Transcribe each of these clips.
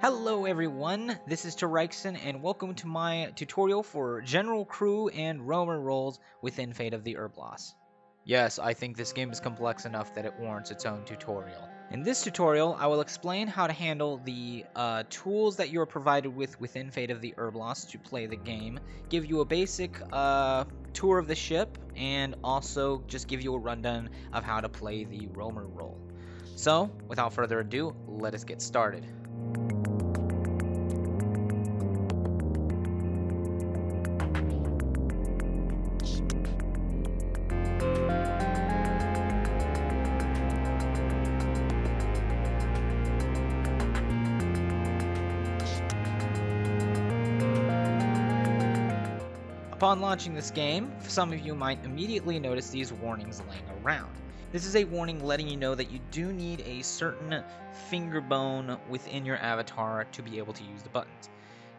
Hello everyone, this is xCirrex and welcome to my tutorial for General Crew and Roamer roles within Fate of the Irrbloss. Yes, I think this game is complex enough that it warrants its own tutorial. In this tutorial, I will explain how to handle the tools that you are provided with within Fate of the Irrbloss to play the game, give you a basic tour of the ship, and also just give you a rundown of how to play the Roamer role. So, without further ado, let us get started. Upon launching this game, some of you might immediately notice these warnings laying around. This is a warning letting you know that you do need a certain finger bone within your avatar to be able to use the buttons.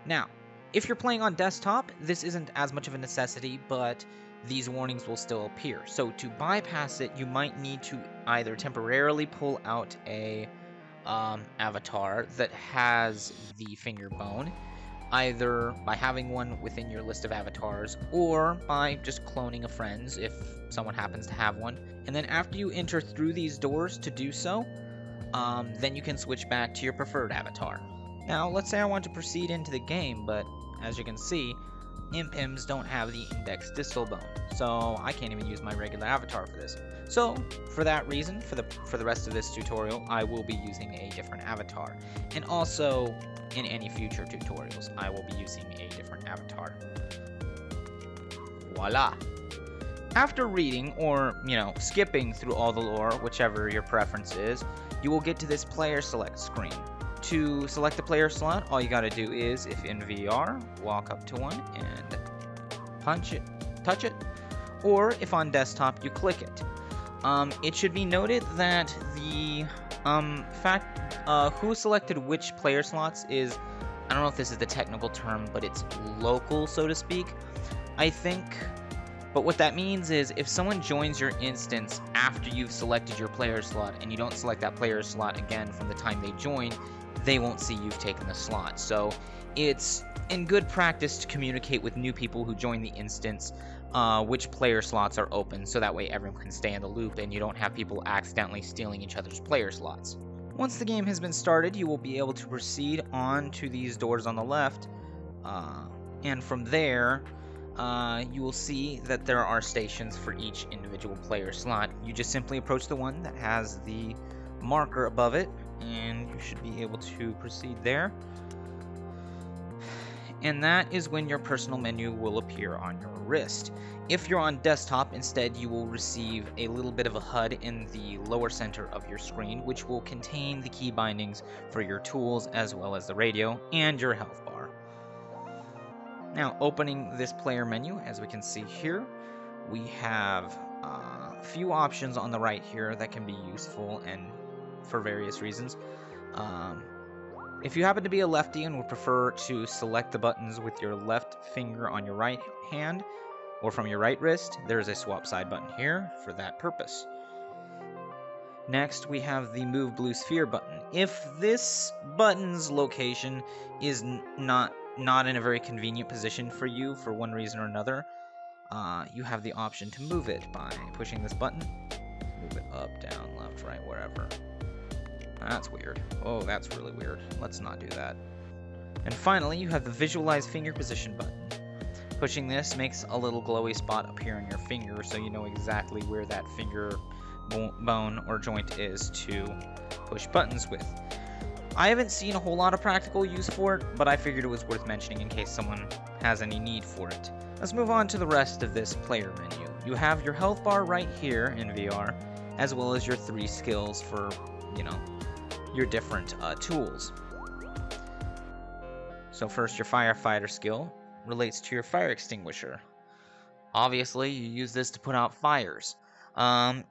Now, if you're playing on desktop, this isn't as much of a necessity, but these warnings will still appear. So to bypass it, you might need to either temporarily pull out a avatar that has the finger bone, either by having one within your list of avatars or by just cloning a friend's if someone happens to have one. And then after you enter through these doors to do so, then you can switch back to your preferred avatar. Now, let's say I want to proceed into the game, but as you can see, impims don't have the index distal bone, so I can't even use my regular avatar for this. So, for that reason, for the rest of this tutorial, I will be using a different avatar. And also, in any future tutorials, I will be using a different avatar. Voila! After reading, or, skipping through all the lore, whichever your preference is, you will get to this player select screen. To select the player slot, all you gotta do is, if in VR, walk up to one and touch it, or if on desktop, you click it. It should be noted that the who selected which player slots is, I don't know if this is the technical term, but it's local, so to speak, I think. But what that means is if someone joins your instance after you've selected your player slot and you don't select that player slot again from the time they join, they won't see you've taken the slot. So it's in good practice to communicate with new people who join the instance which player slots are open, so that way everyone can stay in the loop and you don't have people accidentally stealing each other's player slots. Once the game has been started, you will be able to proceed on to these doors on the left, and from there, you will see that there are stations for each individual player slot. You just simply approach the one that has the marker above it, and you should be able to proceed there. And that is when your personal menu will appear on your wrist. If you're on desktop, instead you will receive a little bit of a HUD in the lower center of your screen, which will contain the key bindings for your tools as well as the radio and your health bar. Now, opening this player menu, as we can see here, we have a few options on the right here that can be useful and for various reasons. If you happen to be a lefty and would prefer to select the buttons with your left finger on your right hand or from your right wrist, there's a swap side button here for that purpose. Next, we have the Move Blue Sphere button. If this button's location is not in a very convenient position for you for one reason or another, you have the option to move it by pushing this button. Move it up, down, left, right, wherever. That's weird. Oh, that's really weird. Let's not do that. And finally, you have the Visualize Finger Position button. Pushing this makes a little glowy spot appear on your finger so you know exactly where that finger bone or joint is to push buttons with. I haven't seen a whole lot of practical use for it, but I figured it was worth mentioning in case someone has any need for it. Let's move on to the rest of this player menu. You have your health bar right here in VR, as well as your 3 skills for, your different tools. So first, your firefighter skill relates to your fire extinguisher. Obviously, you use this to put out fires.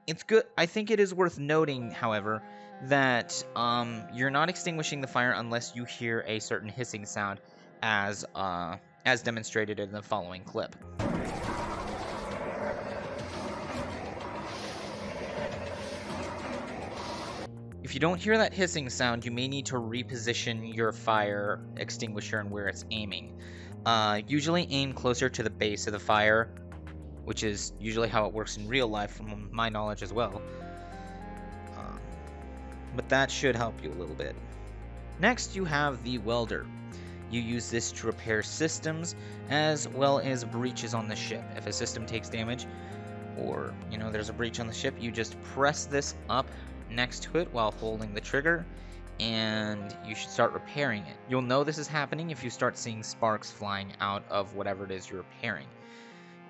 It's good. I think it is worth noting, however, that you're not extinguishing the fire unless you hear a certain hissing sound, as demonstrated in the following clip. If you don't hear that hissing sound, you may need to reposition your fire extinguisher and where it's aiming. Usually aim closer to the base of the fire, which is usually how it works in real life from my knowledge as well. But that should help you a little bit. Next, you have the welder. You use this to repair systems as well as breaches on the ship. If a system takes damage or, there's a breach on the ship, you just press this up next to it while holding the trigger and you should start repairing it. You'll know this is happening if you start seeing sparks flying out of whatever it is you're repairing.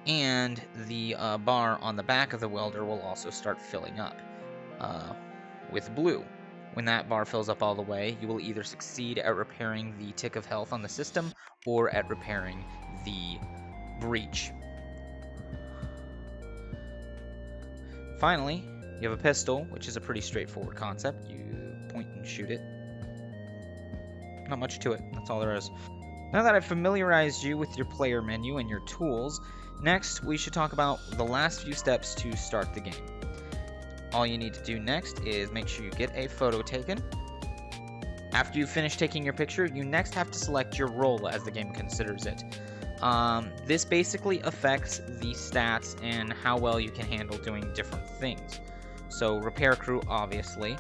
And the bar on the back of the welder will also start filling up with blue. When that bar fills up all the way, you will either succeed at repairing the tick of health on the system or at repairing the breach. Finally, you have a pistol, which is a pretty straightforward concept. You point and shoot it. Not much to it, that's all there is. Now that I've familiarized you with your player menu and your tools, next we should talk about the last few steps to start the game. All you need to do next is make sure you get a photo taken. After you finish taking your picture, you next have to select your role as the game considers it. This basically affects the stats and how well you can handle doing different things. So repair crew obviously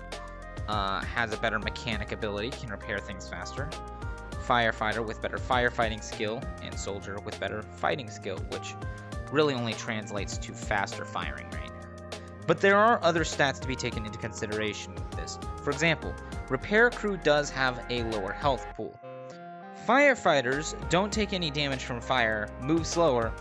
has a better mechanic ability, can repair things faster. Firefighter with better firefighting skill, and soldier with better fighting skill, which really only translates to faster firing rate. But there are other stats to be taken into consideration with this. For example, repair crew does have a lower health pool. Firefighters don't take any damage from fire, move slower,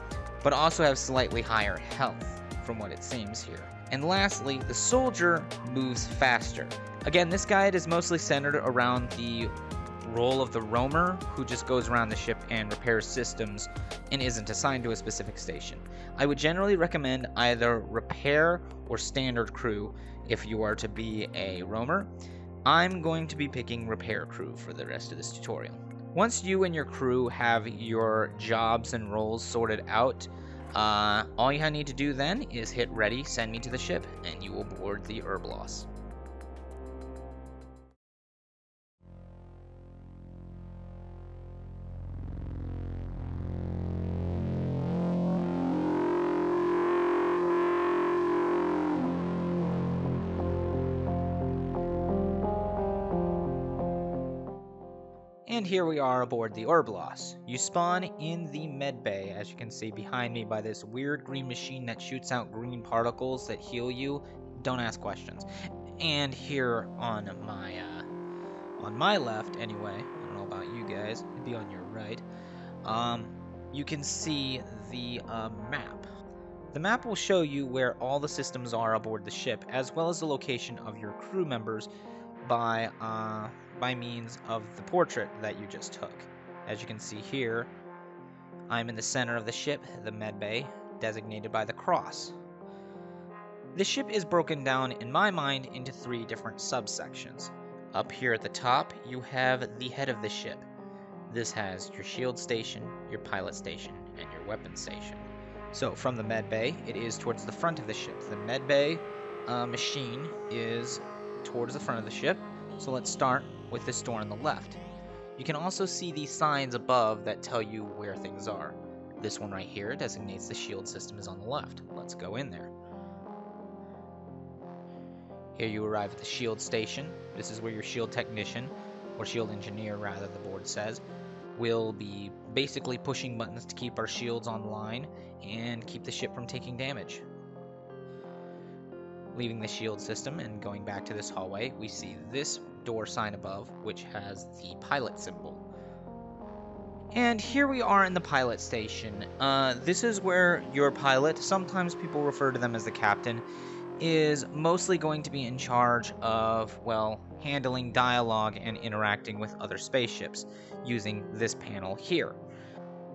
but also have slightly higher health, from what it seems here. And lastly, the soldier moves faster. Again, this guide is mostly centered around the role of the roamer, who just goes around the ship and repairs systems and isn't assigned to a specific station. I would generally recommend either repair or standard crew if you are to be a roamer. I'm going to be picking repair crew for the rest of this tutorial. Once you and your crew have your jobs and roles sorted out, all you need to do then is hit ready, send me to the ship, and you will board the Irrbloss. And here we are aboard the Irrbloss. You spawn in the med bay, as you can see behind me, by this weird green machine that shoots out green particles that heal you. Don't ask questions. And here on my left, anyway, I don't know about you guys, it'd be on your right, you can see the map. The map will show you where all the systems are aboard the ship, as well as the location of your crew members by means of the portrait that you just took. As you can see here, I'm in the center of the ship, the med bay, designated by the cross. The ship is broken down, in my mind, into 3 different subsections. Up here at the top, you have the head of the ship. This has your shield station, your pilot station, and your weapon station. So from the med bay, it is towards the front of the ship. The med bay machine is towards the front of the ship. So let's start with this door on the left. You can also see these signs above that tell you where things are. This one right here designates the shield system is on the left. Let's go in there. Here you arrive at the shield station. This is where your shield technician, or shield engineer rather, the board says, will be basically pushing buttons to keep our shields online and keep the ship from taking damage. Leaving the shield system and going back to this hallway, we see this door sign above, which has the pilot symbol. And here we are in the pilot station. This is where your pilot, sometimes people refer to them as the captain, is mostly going to be in charge of, well, handling dialogue and interacting with other spaceships using this panel here.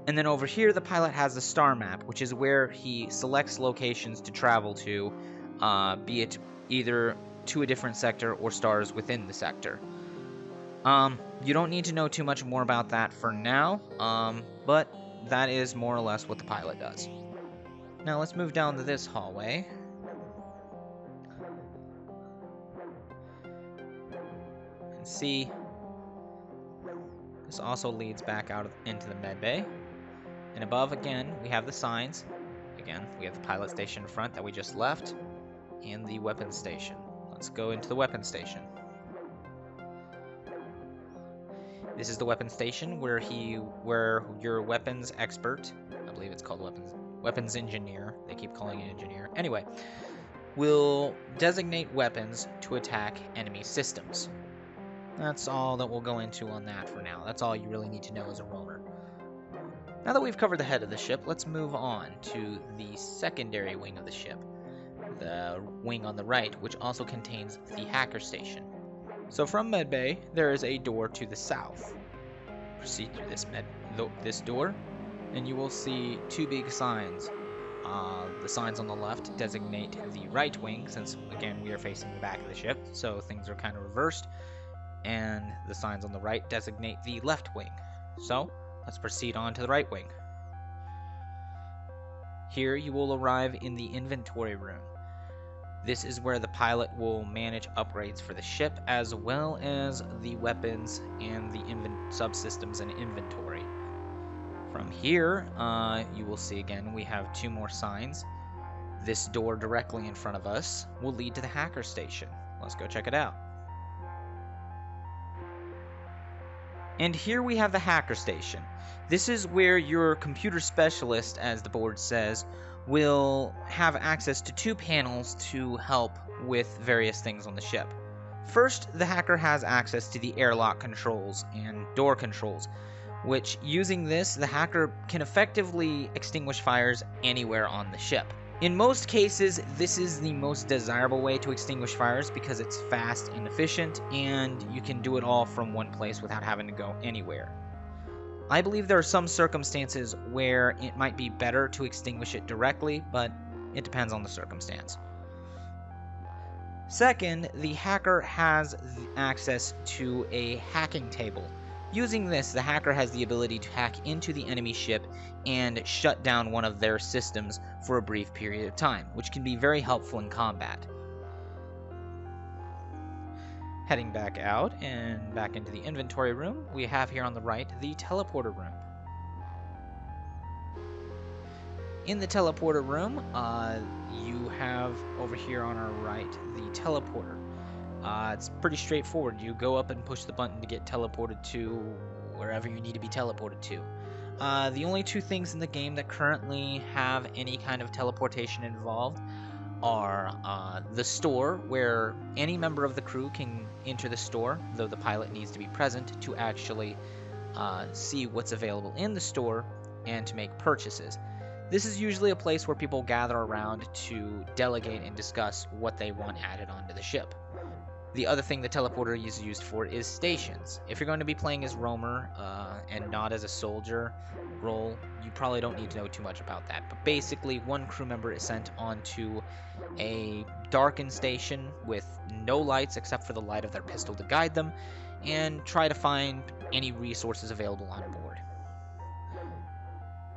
And then over here, the pilot has the star map, which is where he selects locations to travel to, be it either to a different sector or stars within the sector. You don't need to know too much more about that for now, but that is more or less what the pilot does. Now let's move down to this hallway. see, this also leads back out into the med bay. And above, again, we have the signs. Again, we have the pilot station in front that we just left, and the weapons station. Let's go into the weapons station. This is the weapons station where your weapons expert, I believe it's called weapons engineer. They keep calling it engineer. Anyway, will designate weapons to attack enemy systems. That's all that we'll go into on that for now. That's all you really need to know as a roamer. Now that we've covered the head of the ship, let's move on to the secondary wing of the ship. The wing on the right, which also contains the hacker station. So from medbay, there is a door to the south. Proceed through this door, and you will see two big signs. The signs on the left designate the right wing, since again we are facing the back of the ship, so things are kind of reversed. And the signs on the right designate the left wing. So let's proceed on to the right wing. Here you will arrive in the inventory room. This is where the pilot will manage upgrades for the ship, as well as the weapons and the subsystems and inventory. From here, you will see again we have two more signs. This door directly in front of us will lead to the hacker station. Let's go check it out. And here we have the hacker station. This is where your computer specialist, as the board says, will have access to two panels to help with various things on the ship. First, the hacker has access to the airlock controls and door controls, which using this, the hacker can effectively extinguish fires anywhere on the ship. In most cases, this is the most desirable way to extinguish fires because it's fast and efficient, and you can do it all from one place without having to go anywhere. I believe there are some circumstances where it might be better to extinguish it directly, but it depends on the circumstance. Second, the hacker has access to a hacking table. Using this, the hacker has the ability to hack into the enemy ship and shut down one of their systems for a brief period of time, which can be very helpful in combat. Heading back out and back into the inventory room, we have here on the right the teleporter room. In the teleporter room, you have over here on our right the teleporter. It's pretty straightforward. You go up and push the button to get teleported to wherever you need to be teleported to. The only two things in the game that currently have any kind of teleportation involved are the store, where any member of the crew can enter the store, though the pilot needs to be present to actually see what's available in the store and to make purchases. This is usually a place where people gather around to delegate and discuss what they want added onto the ship. The other thing the teleporter is used for is stations. If you're going to be playing as roamer and not as a soldier role, you probably don't need to know too much about that. But basically, one crew member is sent onto a darkened station with no lights except for the light of their pistol to guide them, and try to find any resources available on board.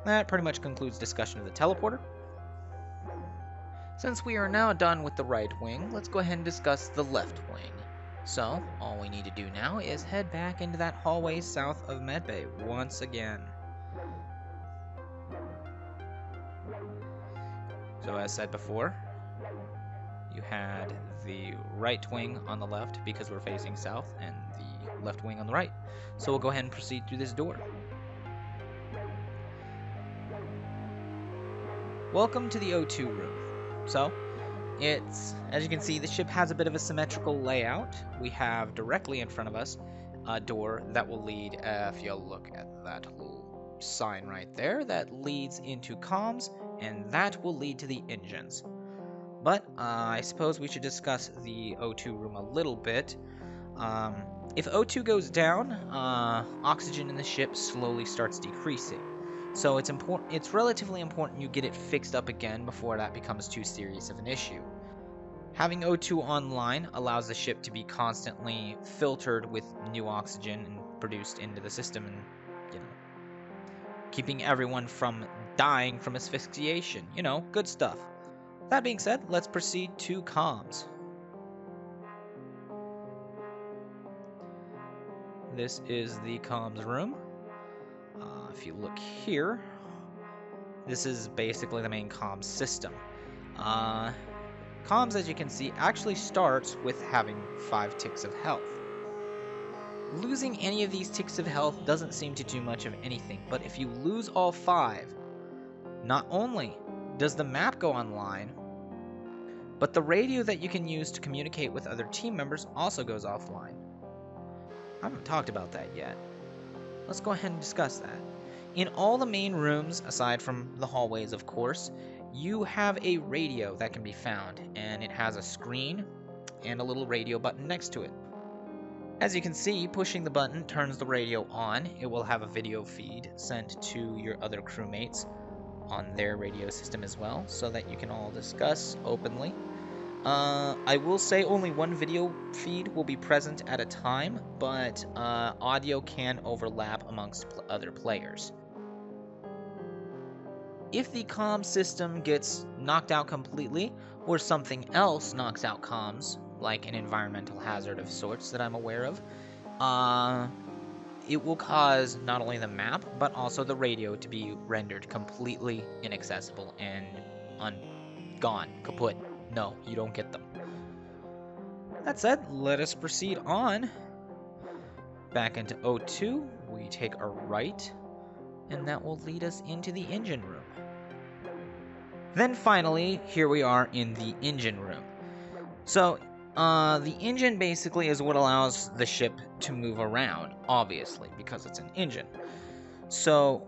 That pretty much concludes discussion of the teleporter. Since we are now done with the right wing, let's go ahead and discuss the left wing. So, all we need to do now is head back into that hallway south of medbay once again. So as said before, you had the right wing on the left because we're facing south, and the left wing on the right. So we'll go ahead and proceed through this door. Welcome to the O2 room. So, as you can see, the ship has a bit of a symmetrical layout. We have directly in front of us a door that will lead, if you look at that little sign right there, that leads into comms, and that will lead to the engines. But I suppose we should discuss the O2 room a little bit. If O2 goes down, oxygen in the ship slowly starts decreasing. So it's relatively important you get it fixed up again before that becomes too serious of an issue. Having O2 online allows the ship to be constantly filtered with new oxygen and produced into the system, and keeping everyone from dying from asphyxiation. Good stuff. That being said, let's proceed to comms. this is the comms room. If you look here, this is basically the main comms system. Comms, as you can see, actually starts with having 5 ticks of health. Losing any of these ticks of health doesn't seem to do much of anything, but if you lose all 5, not only does the map go online, but the radio that you can use to communicate with other team members also goes offline. I haven't talked about that yet. Let's go ahead and discuss that. In all the main rooms, aside from the hallways of course, you have a radio that can be found, and it has a screen and a little radio button next to it. As you can see, pushing the button turns the radio on. It will have a video feed sent to your other crewmates on their radio system as well, so that you can all discuss openly. I will say only one video feed will be present at a time, but audio can overlap amongst other players. If the comm system gets knocked out completely, or something else knocks out comms, like an environmental hazard of sorts that I'm aware of, it will cause not only the map, but also the radio to be rendered completely inaccessible and gone, kaput. No, you don't get them. That said, let us proceed on. Back into O2, we take a right, and that will lead us into the engine room. Then finally, here we are in the engine room. So, the engine basically is what allows the ship to move around, obviously, because it's an engine. So,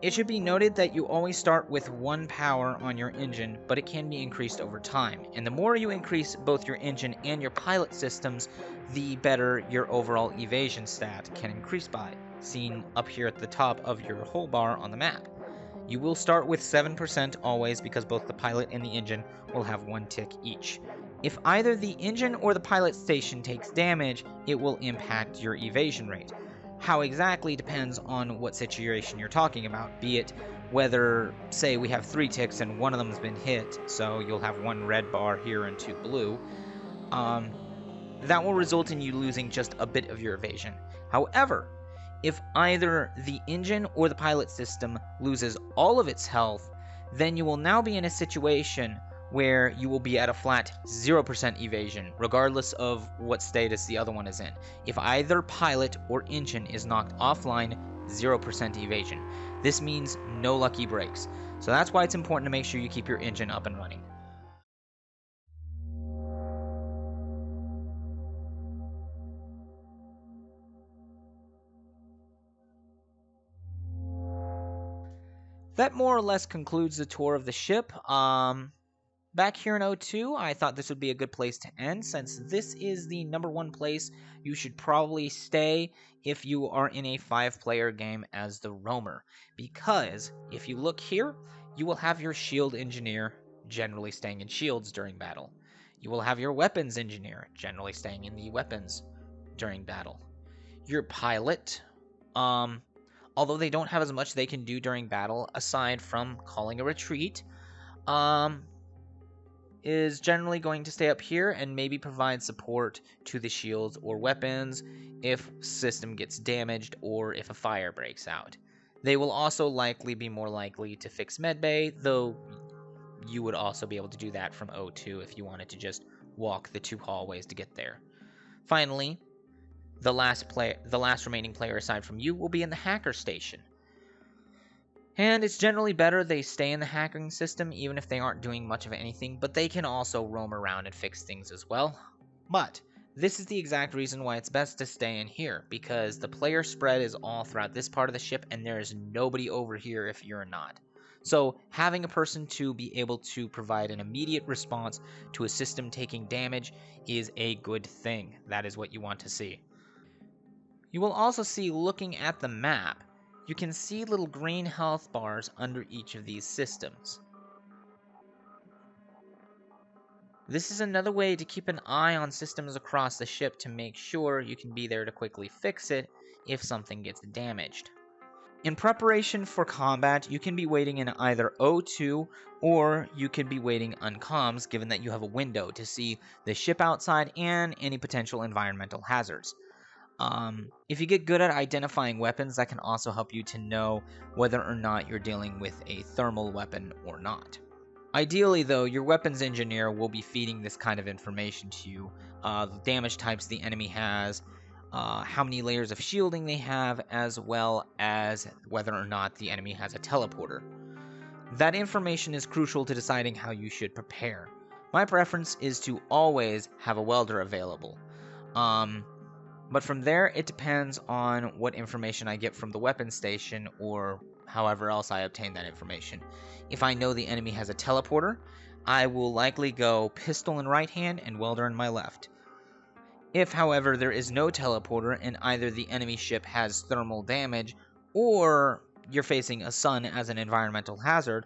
it should be noted that you always start with 1 power on your engine, but it can be increased over time. And the more you increase both your engine and your pilot systems, the better your overall evasion stat can increase by, seen up here at the top of your whole bar on the map. You will start with 7% always, because both the pilot and the engine will have 1 tick each. If either the engine or the pilot station takes damage, it will impact your evasion rate. How exactly depends on what situation you're talking about, be it whether, say, we have 3 ticks and one of them has been hit, so you'll have 1 red bar here and 2 blue. That will result in you losing just a bit of your evasion. However, if either the engine or the pilot system loses all of its health, then you will now be in a situation where you will be at a flat 0% evasion, regardless of what status the other one is in. If either pilot or engine is knocked offline, 0% evasion. This means no lucky breaks. So that's why it's important to make sure you keep your engine up and running. That more or less concludes the tour of the ship. Back here in O2, I thought this would be a good place to end, since this is the #1 place you should probably stay if you are in a 5-player game as the roamer. Because if you look here, you will have your shield engineer generally staying in shields during battle. You will have your weapons engineer generally staying in the weapons during battle. Your pilot, although they don't have as much they can do during battle aside from calling a retreat, is generally going to stay up here and maybe provide support to the shields or weapons if system gets damaged or if a fire breaks out. They will also likely be more likely to fix medbay, though you would also be able to do that from O2 if you wanted to just walk the 2 hallways to get there. Finally, the last remaining player aside from you will be in the hacker station. And it's generally better they stay in the hacking system even if they aren't doing much of anything, but they can also roam around and fix things as well. But this is the exact reason why it's best to stay in here, because the player spread is all throughout this part of the ship and there is nobody over here if you're not. So having a person to be able to provide an immediate response to a system taking damage is a good thing. That is what you want to see. You will also see, looking at the map, you can see little green health bars under each of these systems. This is another way to keep an eye on systems across the ship to make sure you can be there to quickly fix it if something gets damaged. In preparation for combat, you can be waiting in either O2 or you could be waiting on comms, given that you have a window to see the ship outside and any potential environmental hazards. If you get good at identifying weapons, that can also help you to know whether or not you're dealing with a thermal weapon or not. Ideally, though, your weapons engineer will be feeding this kind of information to you. The damage types the enemy has, how many layers of shielding they have, as well as whether or not the enemy has a teleporter. That information is crucial to deciding how you should prepare. My preference is to always have a welder available. But from there, it depends on what information I get from the weapons station or however else I obtain that information. If I know the enemy has a teleporter, I will likely go pistol in right hand and welder in my left. If, however, there is no teleporter and either the enemy ship has thermal damage or you're facing a sun as an environmental hazard,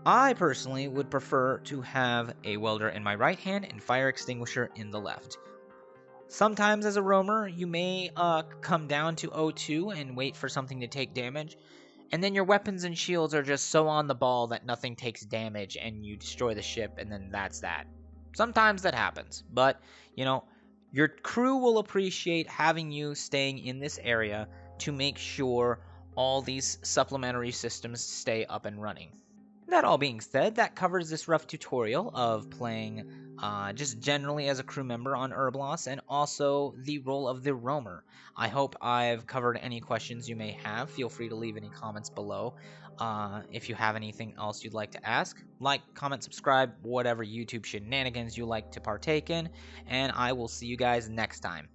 I personally would prefer to have a welder in my right hand and fire extinguisher in the left. Sometimes as a roamer, you may come down to O2 and wait for something to take damage, and then your weapons and shields are just so on the ball that nothing takes damage and you destroy the ship, and then that's that. Sometimes that happens, but, your crew will appreciate having you staying in this area to make sure all these supplementary systems stay up and running. That all being said, that covers this rough tutorial of playing just generally as a crew member on Irrbloss and also the role of the roamer. I hope I've covered any questions you may have. Feel free to leave any comments below. If you have anything else you'd like to ask, like, comment, subscribe, whatever YouTube shenanigans you like to partake in, and I will see you guys next time.